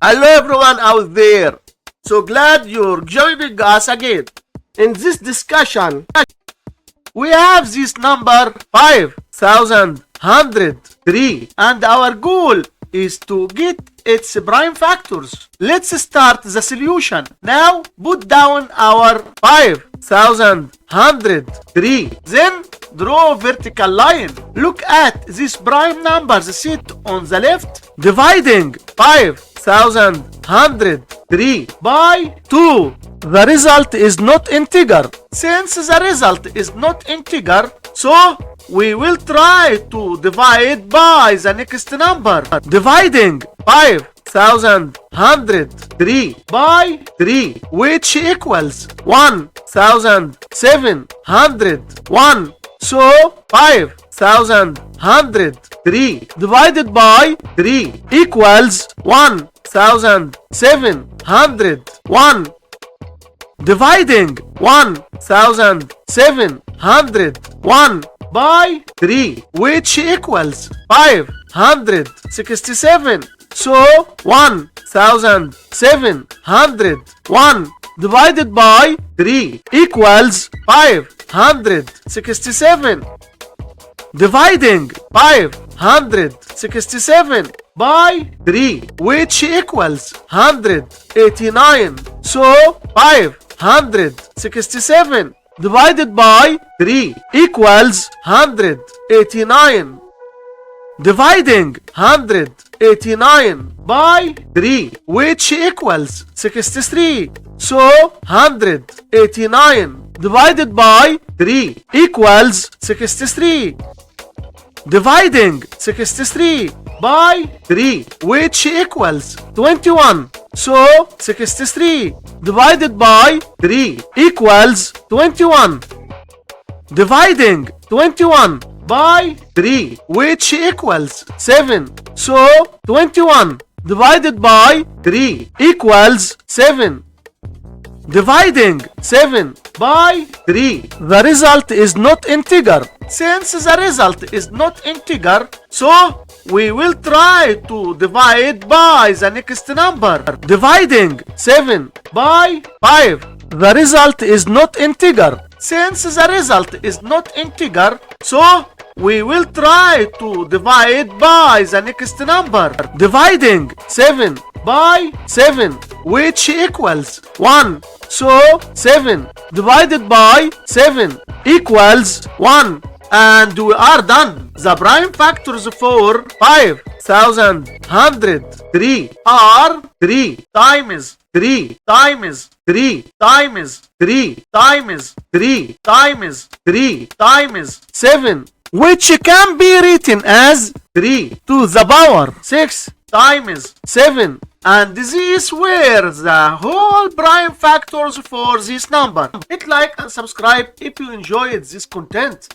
Hello everyone out there. So glad you're joining us again. In this discussion, we have this number 5103 and our goal is to get its prime factors. Let's start the solution. Now put down our 5103. Then draw a vertical line. Look at these prime numbers set on the left. Dividing 5103 by 2. The result is not integer. Since the result is not integer, so we will try to divide by the next number. Dividing 5103 by 3, which equals 1701. So 5103 divided by 3 equals 1701. Dividing 1701 by 3, which equals 567. So 1701 divided by 3 equals 567. Dividing 567 by 3, which equals 189. So 567 divided by 3 equals 189. Dividing 189 by 3, which equals 63. So 189 divided by 3 equals 63. Dividing 63 by 3, which equals 21. So 63 divided by 3 equals 21. Dividing 21 by 3, which equals 7. So 21 divided by 3 equals 7. Dividing 7 by 3. The result is not integer. Since the result is not integer, so we will try to divide by the next number. Dividing 7 by 5. The result is not integer. Since the result is not integer, so we will try to divide by the next number. Dividing 7 by 7, which equals 1. So 7 divided by 7 equals 1. And we are done. The prime factors for 5103 are 3 times 3 times 3 times 3 times 3 times 3 times 7, which can be written as 3 to the power 6 times 7. And these were the whole prime factors for this number. Hit like and subscribe if you enjoyed this content.